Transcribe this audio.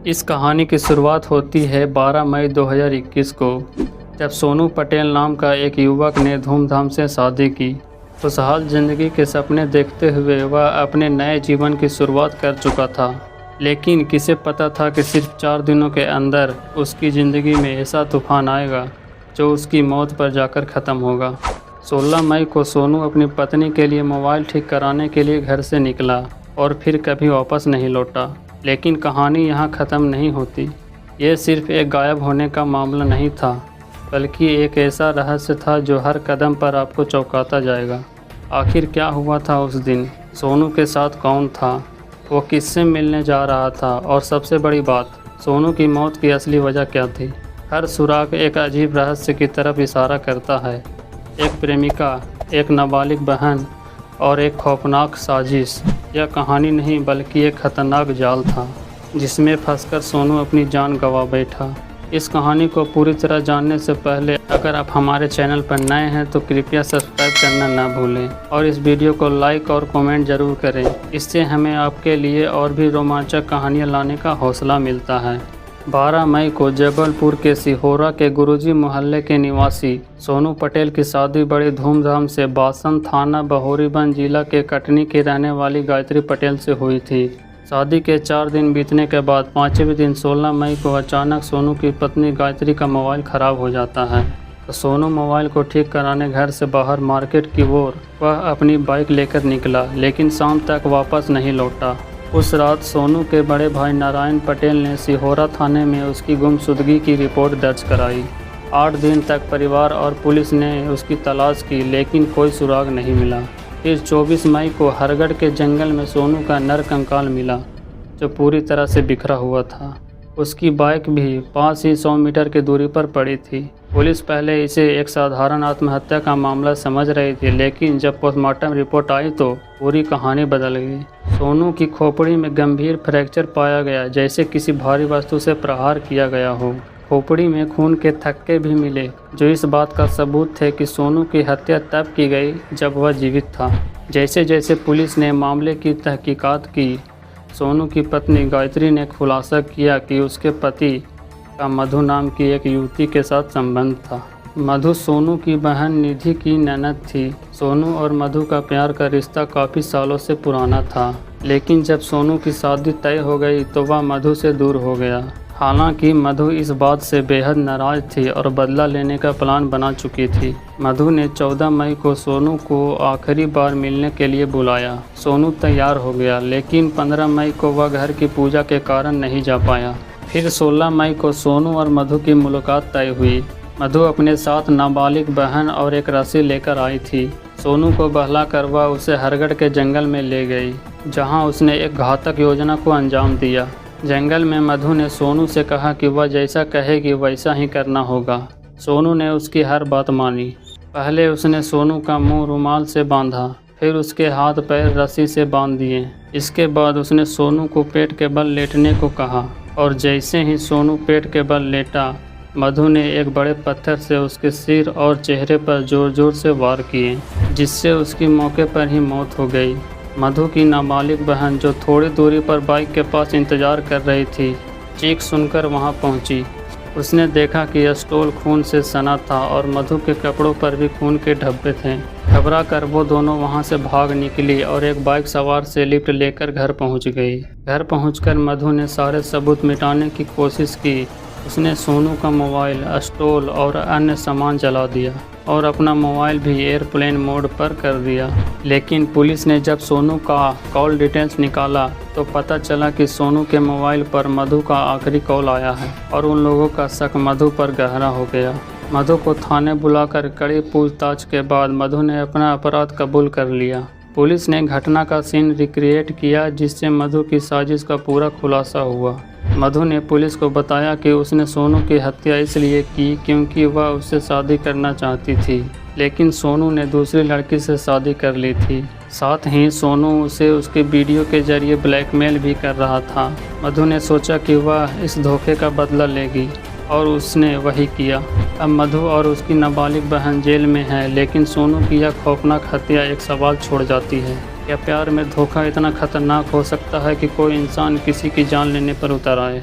इस कहानी की शुरुआत होती है 12 मई 2021 को, जब सोनू पटेल नाम का एक युवक ने धूमधाम से शादी की। खुशहाल ज़िंदगी के सपने देखते हुए वह अपने नए जीवन की शुरुआत कर चुका था, लेकिन किसे पता था कि सिर्फ 4 दिनों के अंदर उसकी ज़िंदगी में ऐसा तूफान आएगा जो उसकी मौत पर जाकर ख़त्म होगा। 16 मई को सोनू अपनी पत्नी के लिए मोबाइल ठीक कराने के लिए घर से निकला और फिर कभी वापस नहीं लौटा। लेकिन कहानी यहाँ ख़त्म नहीं होती। ये सिर्फ एक गायब होने का मामला नहीं था, बल्कि एक ऐसा रहस्य था जो हर कदम पर आपको चौंकाता जाएगा। आखिर क्या हुआ था उस दिन? सोनू के साथ कौन था? वो किससे मिलने जा रहा था? और सबसे बड़ी बात, सोनू की मौत की असली वजह क्या थी? हर सुराग एक अजीब रहस्य की तरफ इशारा करता है। एक प्रेमिका, एक नाबालिग बहन और एक खौफनाक साजिश। यह कहानी नहीं बल्कि एक खतरनाक जाल था, जिसमें फंसकर सोनू अपनी जान गंवा बैठा। इस कहानी को पूरी तरह जानने से पहले अगर आप हमारे चैनल पर नए हैं तो कृपया सब्सक्राइब करना ना भूलें और इस वीडियो को लाइक और कमेंट ज़रूर करें। इससे हमें आपके लिए और भी रोमांचक कहानियाँ लाने का हौसला मिलता है। 12 मई को जबलपुर के सिहोरा के गुरुजी मोहल्ले के निवासी सोनू पटेल की शादी बड़ी धूमधाम से बासन थाना बहोरीबंद जिला के कटनी की रहने वाली गायत्री पटेल से हुई थी। शादी के 4 दिन बीतने के बाद 5वें दिन 16 मई को अचानक सोनू की पत्नी गायत्री का मोबाइल ख़राब हो जाता है। तो सोनू मोबाइल को ठीक कराने घर से बाहर मार्केट की ओर वह अपनी बाइक लेकर निकला, लेकिन शाम तक वापस नहीं लौटा। उस रात सोनू के बड़े भाई नारायण पटेल ने सिहोरा थाने में उसकी गुमशुदगी की रिपोर्ट दर्ज कराई। 8 दिन तक परिवार और पुलिस ने उसकी तलाश की, लेकिन कोई सुराग नहीं मिला। फिर 24 मई को हरगढ़ के जंगल में सोनू का नरकंकाल मिला, जो पूरी तरह से बिखरा हुआ था। उसकी बाइक भी पास ही 100 मीटर की दूरी पर पड़ी थी। पुलिस पहले इसे एक साधारण आत्महत्या का मामला समझ रही थी, लेकिन जब पोस्टमार्टम रिपोर्ट आई तो पूरी कहानी बदल गई। सोनू की खोपड़ी में गंभीर फ्रैक्चर पाया गया, जैसे किसी भारी वस्तु से प्रहार किया गया हो। खोपड़ी में खून के थक्के भी मिले, जो इस बात का सबूत थे कि सोनू की हत्या तब की गई जब वह जीवित था। जैसे जैसे पुलिस ने मामले की तहकीकात की, सोनू की पत्नी गायत्री ने खुलासा किया कि उसके पति का मधु नाम की एक युवती के साथ संबंध था। मधु सोनू की बहन निधि की ननद थी। सोनू और मधु का प्यार का रिश्ता काफ़ी सालों से पुराना था, लेकिन जब सोनू की शादी तय हो गई तो वह मधु से दूर हो गया। हालांकि मधु इस बात से बेहद नाराज़ थी और बदला लेने का प्लान बना चुकी थी। मधु ने 14 मई को सोनू को आखिरी बार मिलने के लिए बुलाया। सोनू तैयार हो गया, लेकिन 15 मई को वह घर की पूजा के कारण नहीं जा पाया। फिर 16 मई को सोनू और मधु की मुलाकात तय हुई। मधु अपने साथ नाबालिग बहन और एक रस्सी लेकर आई थी। सोनू को बहलाकर वह उसे हरगढ़ के जंगल में ले गई, जहां उसने एक घातक योजना को अंजाम दिया। जंगल में मधु ने सोनू से कहा कि वह जैसा कहेगी वैसा ही करना होगा। सोनू ने उसकी हर बात मानी। पहले उसने सोनू का मुंह रुमाल से बांधा, फिर उसके हाथ पैर रस्सी से बांध दिए। इसके बाद उसने सोनू को पेट के बल लेटने को कहा, और जैसे ही सोनू पेट के बल लेटा, मधु ने एक बड़े पत्थर से उसके सिर और चेहरे पर जोर जोर से वार किए, जिससे उसकी मौके पर ही मौत हो गई। मधु की नाबालिग बहन, जो थोड़ी दूरी पर बाइक के पास इंतजार कर रही थी, चीख सुनकर वहां पहुंची। उसने देखा कि स्टॉल खून से सना था और मधु के कपड़ों पर भी खून के धब्बे थे। घबरा कर वो दोनों वहां से भाग निकली और एक बाइक सवार से लिफ्ट लेकर घर पहुंच गई। घर पहुंचकर मधु ने सारे सबूत मिटाने की कोशिश की। उसने सोनू का मोबाइल, स्टॉल और अन्य सामान जला दिया और अपना मोबाइल भी एयरप्लेन मोड पर कर दिया। लेकिन पुलिस ने जब सोनू का कॉल डिटेल्स निकाला तो पता चला कि सोनू के मोबाइल पर मधु का आखिरी कॉल आया है, और उन लोगों का शक मधु पर गहरा हो गया। मधु को थाने बुलाकर कड़ी पूछताछ के बाद मधु ने अपना अपराध कबूल कर लिया। पुलिस ने घटना का सीन रिक्रिएट किया, जिससे मधु की साजिश का पूरा खुलासा हुआ। मधु ने पुलिस को बताया कि उसने सोनू की हत्या इसलिए की क्योंकि वह उससे शादी करना चाहती थी, लेकिन सोनू ने दूसरी लड़की से शादी कर ली थी। साथ ही सोनू उसे उसके वीडियो के जरिए ब्लैकमेल भी कर रहा था। मधु ने सोचा कि वह इस धोखे का बदला लेगी, और उसने वही किया। अब मधु और उसकी नाबालिग बहन जेल में है, लेकिन सोनू की यह खौफनाक हत्या एक सवाल छोड़ जाती है। क्या प्यार में धोखा इतना खतरनाक हो सकता है कि कोई इंसान किसी की जान लेने पर उतर आए?